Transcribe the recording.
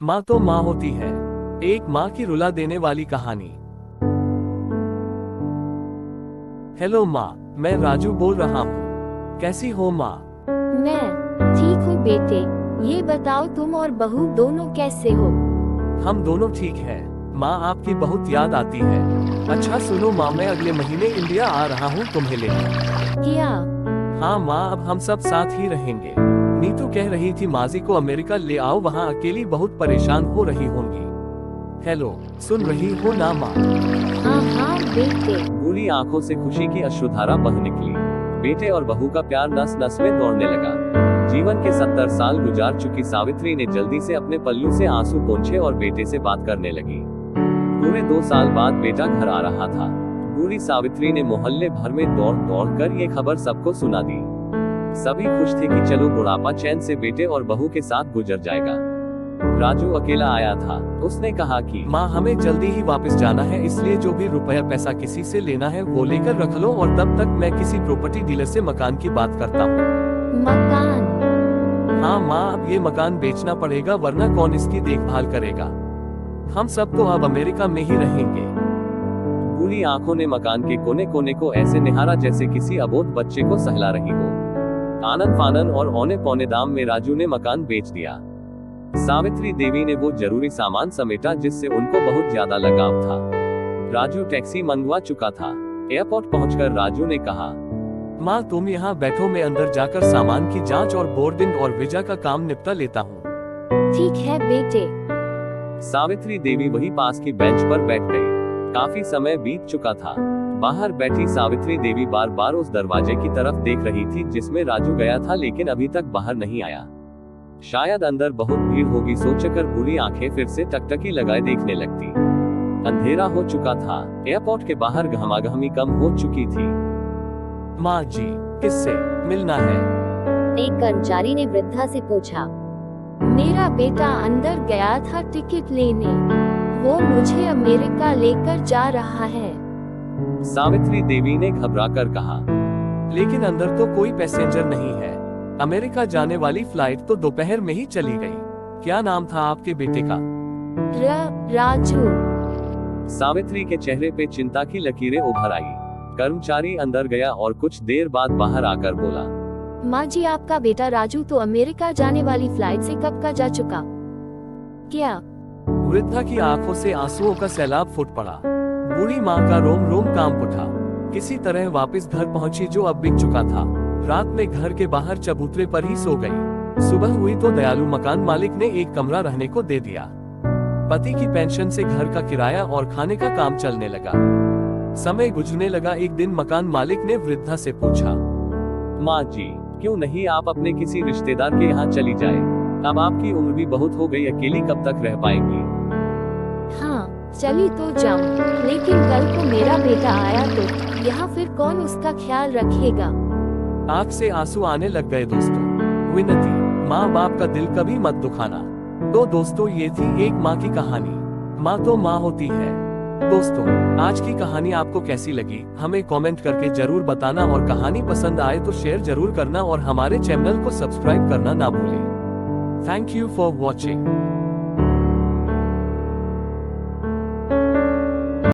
माँ तो माँ होती है। एक माँ की रुला देने वाली कहानी। हेलो माँ, मैं राजू बोल रहा हूँ। कैसी हो माँ? मैं ठीक हूँ बेटे। ये बताओ तुम और बहू दोनों कैसे हो? हम दोनों ठीक है। माँ आपकी बहुत याद आती है। अच्छा सुनो माँ, मैं अगले महीने इंडिया आ रहा हूँ तुम्हें लेने। क्या? हाँ माँ, अब हम सब साथ ही रहेंगे। नीतू कह रही थी माजी को अमेरिका ले आओ, वहाँ अकेली बहुत परेशान हो रही होंगी। हेलो, सुन रही हो ना माँ? हाँ हाँ बेटे। बूढ़ी आंखों से खुशी की अश्रुधारा बह निकली। बेटे और बहू का प्यार नस नस में दौड़ने लगा। जीवन के 70 साल गुजार चुकी सावित्री ने जल्दी से अपने पल्लू से आंसू पोंछे और बेटे से बात करने लगी। पूरे 2 साल बाद बेटा घर आ रहा था। बूढ़ी सावित्री ने मोहल्ले भर में दौड़ दौड़ कर ये खबर सबको सुना दी। सभी खुश थे कि चलो बुढ़ापा चैन से बेटे और बहू के साथ गुजर जाएगा। राजू अकेला आया था। उसने कहा कि माँ, हमें जल्दी ही वापस जाना है, इसलिए जो भी रुपया पैसा किसी से लेना है वो लेकर रख लो, और तब तक मैं किसी प्रॉपर्टी डीलर से मकान की बात करता हूँ। मकान? हाँ माँ, अब ये मकान बेचना पड़ेगा, वरना कौन इसकी देखभाल करेगा। हम सब तो अब अमेरिका में ही रहेंगे। बूढ़ी आंखों ने मकान के कोने कोने को ऐसे निहारा जैसे किसी अबोध बच्चे को सहला रही हो। आनन फानन और औने पौने दाम में राजू ने मकान बेच दिया। सावित्री देवी ने वो जरूरी सामान समेटा जिससे उनको बहुत ज्यादा लगाव था। राजू टैक्सी मंगवा चुका था। एयरपोर्ट पहुंचकर राजू ने कहा, माँ तुम यहाँ बैठो, मैं अंदर जाकर सामान की जांच और बोर्डिंग और वीजा का काम निपटा लेता हूँ। ठीक है बेटे। सावित्री देवी वही पास की बेंच पर बैठ गई। काफी समय बीत चुका था। बाहर बैठी सावित्री देवी बार बार उस दरवाजे की तरफ देख रही थी जिसमें राजू गया था, लेकिन अभी तक बाहर नहीं आया। शायद अंदर बहुत भीड़ होगी सोचकर बूढ़ी आंखें फिर से टकटकी लगाए देखने लगती। अंधेरा हो चुका था। एयरपोर्ट के बाहर गहमागहमी कम हो चुकी थी। माँ जी, किससे मिलना है? एक कर्मचारी ने वृद्धा से पूछा। मेरा बेटा अंदर गया था टिकट लेने, वो मुझे अमेरिका लेकर जा रहा है। सावित्री देवी ने घबराकर कहा, लेकिन अंदर तो कोई पैसेंजर नहीं है। अमेरिका जाने वाली फ्लाइट तो दोपहर में ही चली गई। क्या नाम था आपके बेटे का? राजू। सावित्री के चेहरे पे चिंता की लकीरें उभर आई। कर्मचारी अंदर गया और कुछ देर बाद बाहर आकर बोला, माँ जी, आपका बेटा राजू तो अमेरिका जाने वाली फ्लाइट से कब का जा चुका। क्या? वृद्धा की आंखों से आंसुओं का सैलाब फूट पड़ा। बूढ़ी माँ का रोम रोम कांप उठा। किसी तरह वापस घर पहुंची जो अब बिक चुका था। रात में घर के बाहर चबूतरे पर ही सो गई। सुबह हुई तो दयालु मकान मालिक ने एक कमरा रहने को दे दिया। पति की पेंशन से घर का किराया और खाने का काम चलने लगा। समय गुजरने लगा। एक दिन मकान मालिक ने वृद्धा से पूछा, माँ जी, क्यों नहीं आप अपने किसी रिश्तेदार के यहाँ चली जाए? अब आपकी उम्र भी बहुत हो गई, अकेली कब तक रह पाएंगी? हाँ, चली तो जाऊं, लेकिन कल को मेरा बेटा आया तो यहाँ फिर कौन उसका ख्याल रखेगा? आंख से आंसू आने लग गए दोस्तों। विनती, माँ बाप का दिल कभी मत दुखाना। तो दोस्तों, ये थी एक माँ की कहानी। माँ तो माँ होती है। दोस्तों, आज की कहानी आपको कैसी लगी हमें कमेंट करके जरूर बताना, और कहानी पसंद आए तो शेयर जरूर करना और हमारे चैनल को सब्सक्राइब करना ना भूलें। Thank you for watching.